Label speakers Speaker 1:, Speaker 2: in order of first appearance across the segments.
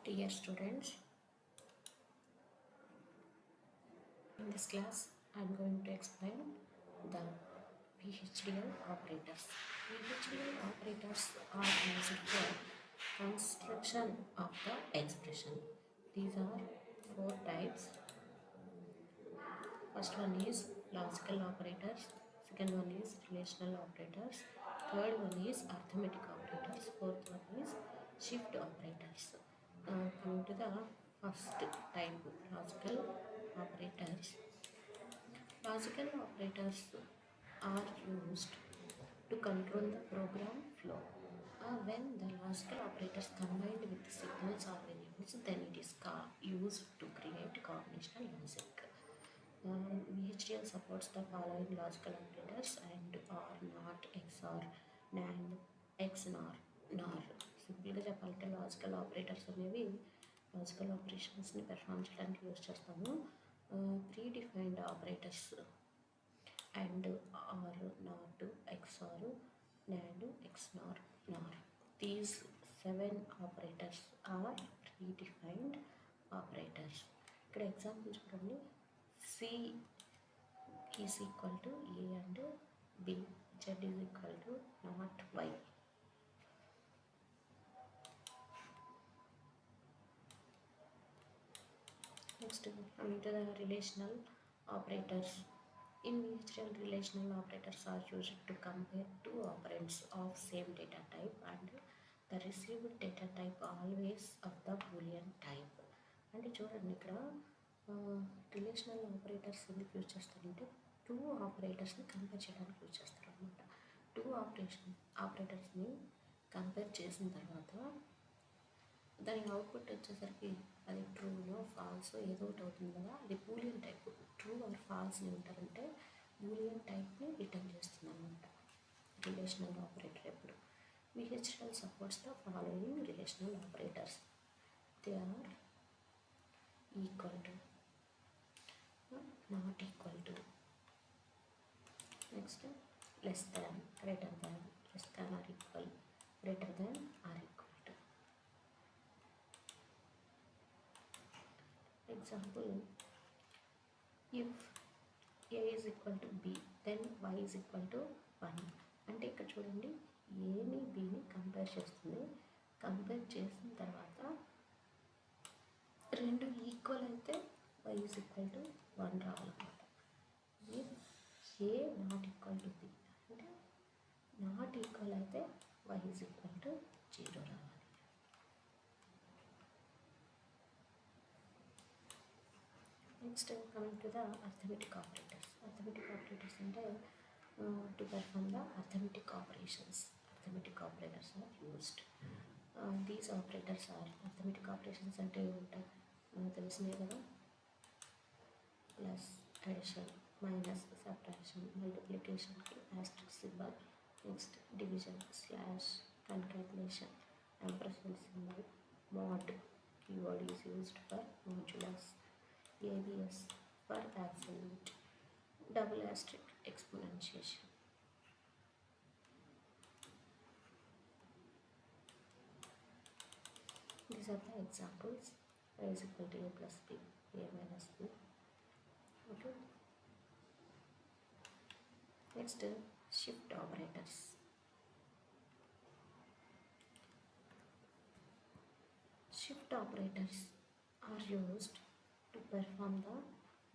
Speaker 1: Dear students, in this class I am going to explain the VHDL operators. VHDL operators are used for construction of the expression. These are four types. First one is logical operators, second one is relational operators, third one is arithmetic operators, fourth one is shift operators. Coming to the first type, logical operators. Logical operators are used to control the program flow. When the logical operators combined with signals or variables, then it is used to create combinational logic. VHDL supports the following logical operators and OR, NOT, XOR, NAND, XNOR, NOR. సింపుల్గా చెప్పాలంటే logical operators అనేవి logical ఆపరేషన్స్ని perform చేయడానికి use చేస్తాము. Predefined operators and or, not, XOR, NAND, XNOR, NOR. These 7 operators are predefined operators. ఇక్కడ example చూడండి. C is equal to A and B. Z is equal to not Y. Next, coming to the relational operators. In VHDL, relational operators are used to compare two operands of same data type and the received data type always of the Boolean type. అంటే చూడండి ఇక్కడ relational operators ఎందుకు use చేస్తారంటే two ఆపరేటర్స్ని compare చేయడానికి use చేస్తారు అనమాట. Two ఆపరేటర్స్ని compare చేసిన తర్వాత దాని అవుట్పుట్ వచ్చేసరికి అది ట్రూనో ఫాల్స్ ఏదో ఒకటి అవుతుంది కదా, అది బూలియన్ టైప్. ట్రూ ఆర్ ఫాల్స్ని ఉంటారంటే బూలియన్ టైప్ని రిటర్న్ చేస్తుంది అనమాట రిలేషనల్ ఆపరేటర్ ఎప్పుడు. VHDL supports the following relational operators. They are equal to, not equal to, next less than, greater than, less than or equal, greater than or equal to. Example, if A is equal to B, then Y is equal to 1. అంటే ఇక్కడ చూడండి, ఏని బిని compare చేస్తుంది. Compare చేసిన తర్వాత రెండు equal అయితే Y is equal to 1 రావాలన్నమాట. A not equal to B అంటే నాట్ ఈక్వల్ అయితే Y is equal to 0 రావాలి. Next coming to the arithmetic operators. Arithmetic operators అంటే to perform the arithmetic operations. Arithmetic operators are used. These operators are arithmetic operations అంటే ఏముంటాయి మనకు తెలిసినాయి కదా. Plus, addition, minus, subtraction, మల్టిప్లికేషన్కి asterisk symbol, next division, slash, concatenation, ampersand symbol, mod, keyword is used for modulus, ABS for absolute, double asterisk exponentiation. These are the examples. A is equal to A plus B, A minus B. Okay. Next, shift operators. Shift operators are used to perform the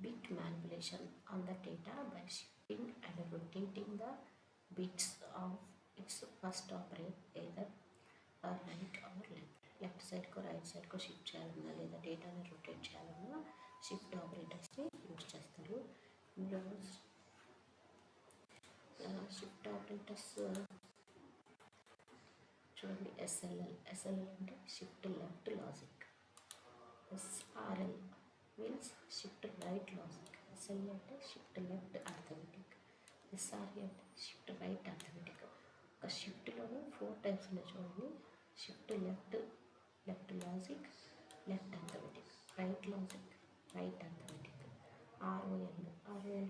Speaker 1: bit manipulation on the data by shifting and rotating the bits of its first operand either right or left. Left సైడ్కో right సైడ్కో shift చేయాలన్నా లేదా డేటాని rotate చేయాలన్నా shift ఆపరేటర్స్ని use చేస్తారు. ఇందులో shift operators చూడండి. ఎస్ఎల్ఎల్ అంటే shift left logic. SRL means shift right logic. SLA అంటే షిఫ్ట్ లెఫ్ట్ అర్థమెటిక్. SRE అంటే షిఫ్ట్ రైట్ అర్థమెటిక్. ఒక షిఫ్ట్లోనే 4 టైప్స్ ఉన్నాయి చూడండి. Shift left logic, left arithmetic, right logic, right arithmetic. ROL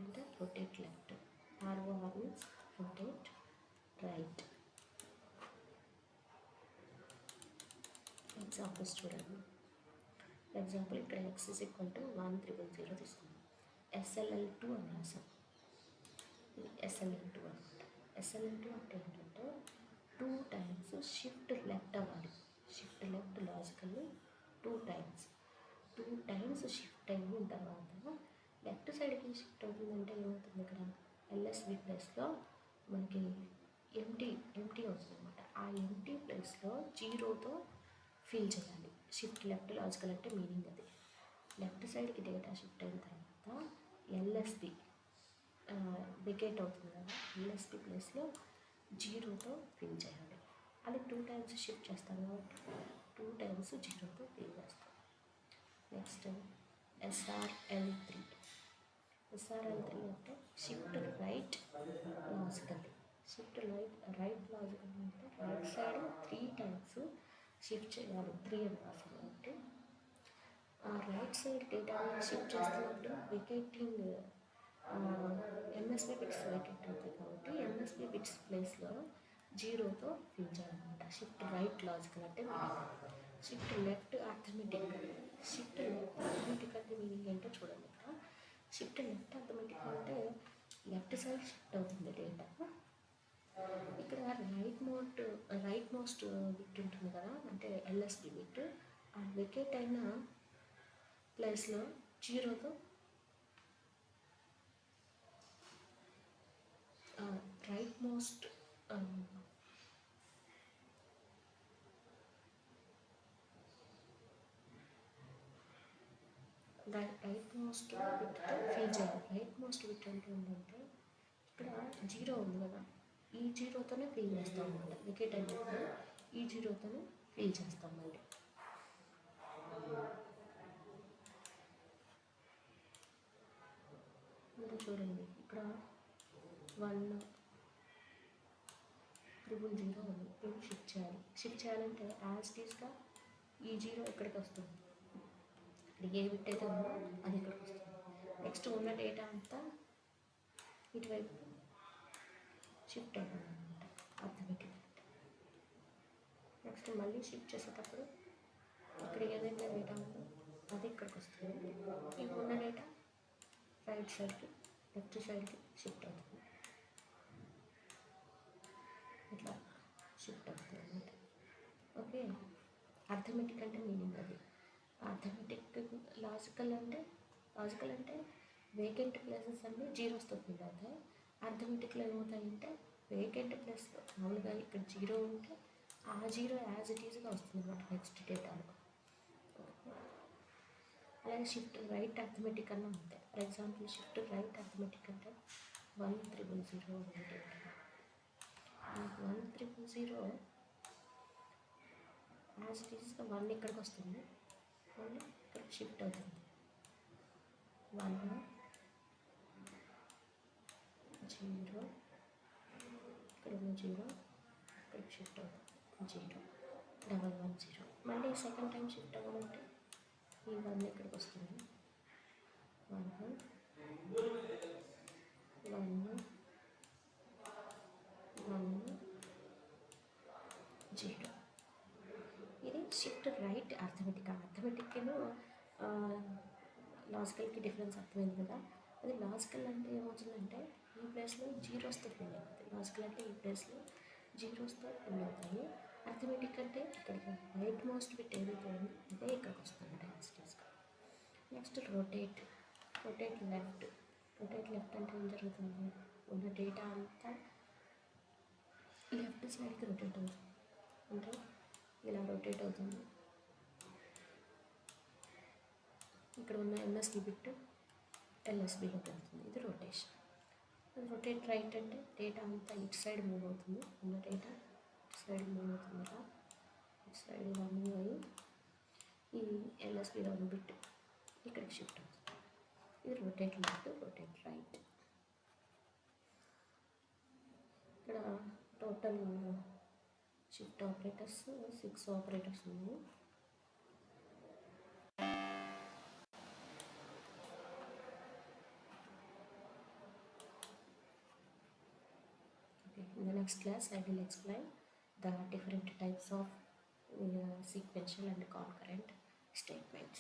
Speaker 1: అంటే rotate left. ROR means rotate right. Examples చూడండి. For example ఇక్కడ x is equal to 1,000 తీసుకున్నాం. SLL2 అని రాసాం. ఇది SLL2 అనమాట. SLL2 అంటే ఏంటంటే 2 టైమ్స్ షిఫ్ట్ లెఫ్ట్ అవ్వాలి. Shift left logical 2 times shift అయిన తర్వాత లెఫ్ట్ సైడ్కి షిఫ్ట్ అవుతుందంటే ఏమవుతుంది, ఇక్కడ LSB ప్లేస్లో మనకి ఎంటీ అవుతుంది అనమాట. ఆ ఎంటీ ప్లేస్లో 0తో ఫిల్ చేయాలి. షిఫ్ట్ లెఫ్ట్ లాజికల్ అంటే మీనింగ్ అది. లెఫ్ట్ సైడ్కి డేటా షిఫ్ట్ అయిన తర్వాత LSB వికెట్ అవుతుంది కదా, LSB ప్లేస్లో 0తో ఫిల్ చేయాలి. అది 2 టైమ్స్ షిఫ్ట్ చేస్తాం కాబట్టి 2 టైమ్స్ 0తో ఫిల్ చేస్తాం. నెక్స్ట్ SRL3 అంటే shift right logical. Shift right logical అంటే రైట్ సైడ్ 3 టైమ్స్ షిఫ్ట్ చేయాలి. 3 అని రాసాను అంటే ఆ రైట్ సైడ్ డేటాని షిఫ్ట్ చేస్తున్నప్పుడు వికెటింగ్ MSB బిట్స్ వికెట్ అవుతాయి కాబట్టి MSB బిట్స్ ప్లేస్లో 0తో ఫిల్ చేయాలన్నమాట. షిఫ్ట్ రైట్ లాజికల్ అంటే shift left arithmetic. Shift left arithmetic అంటే మీనింగ్ ఏంటో చూడండి. ఇక్కడ షిఫ్ట్ లెఫ్ట్ అర్థమెటిక్ అంటే లెఫ్ట్ సైడ్ షిఫ్ట్ అవుతుంది డేటా. ఇక్కడ రైట్ మోస్ట్ బిట్ ఉంటుంది కదా, అంటే LSB బిట్. ఆ వికెట్ అయిన ప్లేస్లో 0తో రైట్ మోస్ట్ బిట్తో ఫిల్ చేయాలి. రైట్ మోస్ట్ బిట్ అంటే ఏంటంటే ఇక్కడ 0 ఉంది కదా, ఈ 0తోనే ఫిల్ చేస్తాం అన్నమాట. వికెట్ అయినప్పుడు ఈ 0తోనే ఫిల్ చేస్తాం మళ్ళీ. అంటే చూడండి ఇక్కడ 1,000 ఉంది. ఇప్పుడు షిఫ్ట్ చేయాలంటే యాజ్ ఇట్ ఈస్గా ఈ 0 ఇక్కడికి వస్తుంది. ఇక్కడ ఏ బిట్ అయితే ఉందో అది ఇక్కడికి వస్తుంది. నెక్స్ట్ ఉన్న డేటా అంతా ఇటువైపు షిఫ్ట్ అయిపోయింది అనమాట అర్థమెటిక్. నెక్స్ట్ మళ్ళీ షిఫ్ట్ చేసేటప్పుడు ఇక్కడ ఏదైతే డేటా ఉందో అది ఇక్కడికి వస్తుంది. ఈ ఉన్న డేటా రైట్ సైడ్కి లెఫ్ట్ సైడ్కి షిఫ్ట్ అవుతుంది. ఇట్లా షిఫ్ట్ అవుతుంది అనమాట. ఓకే, అర్థమెటిక్ అంటే మీనింగ్ అది. అర్థమెటిక్ లాజికల్ అంటే వేకెంట్ ప్లేసెస్ అన్నీ 0తో ఫిల్ అవుతాయి. అర్థమెటిక్లో ఏమవుతాయంటే వేకెంట్ ప్లేస్లో మామూలుగా ఇక్కడ 0 ఉంటే ఆ 0 యాజ్ ఇట్ ఈజ్గా వస్తుంది అనమాట నెక్స్ట్ డేటాలో. అలాగే షిఫ్ట్ రైట్ అర్థమెటిక్ అన్న ఉంటాయి. For example shift right arithmetic అంటే 1,000 అంటే 1,000 యాజ్ ఇట్ ఈజ్గా 1 ఇక్కడికి వస్తుంది, 1 ఇక్కడికి షిఫ్ట్ అవుతుంది. 1 0 ఇక్కడ ఉన్న 0 ఇక్కడికి షిఫ్ట్ అవుతుంది. 0 మళ్ళీ సెకండ్ టైం షిఫ్ట్ అవ్వాలంటే ఈ 1 ఇక్కడికి వస్తుంది. 1 0. ఇది షిఫ్ట్ రైట్ అర్థమెటిక్ను లాజికల్కి డిఫరెన్స్ అర్థమైంది కదా. అది లాజికల్ అంటే ఏమవుతుందంటే ఈ ప్లేస్లో 0తో ఫిల్ అవుతుంది. లాజికల్ అంటే ఈ ప్లేస్లో 0తో ఫిల్ అవుతాయి. అర్థమెటిక్ అంటే ఇక్కడికి రైట్ మోస్ట్ బిట్ ఏదైతే ఉందో అదే ఇక్కడికి వస్తుంది యాస్టీస్గా. నెక్స్ట్ రొటేట్ లెఫ్ట్ అంటే ఏం జరుగుతుంది, ఉన్న డేటా అంతా లెఫ్ట్ సైడ్కి రొటేట్ అవుతుంది. అంటే ఇలా రొటేట్ అవుతుంది. ఇక్కడ ఉన్న MSB బిట్ LSBలోకి వెళ్తుంది. ఇది రొటేషన్. రొటేట్ రైట్ అంటే డేటా అంతా ఇటు సైడ్ మూవ్ అవుతుంది. ఉన్న డేటా ఇటు సైడ్ మూవ్ అవుతుంది కదా, ఇటు సైడ్ ఇలా మూవ్ అయ్యి ఈ LSBలో ఉన్న బిట్ ఇక్కడికి షిఫ్ట్ అవుతుంది. ఇది రొటేట్ లెఫ్ట్, రొటేట్ రైట్. ఇక్కడ టోటల్ షిఫ్ట్ ఆపరేటర్స్ 6 ఆపరేటర్స్ ఉన్నాయి. In the next class, I will explain the different types of sequential and concurrent statements.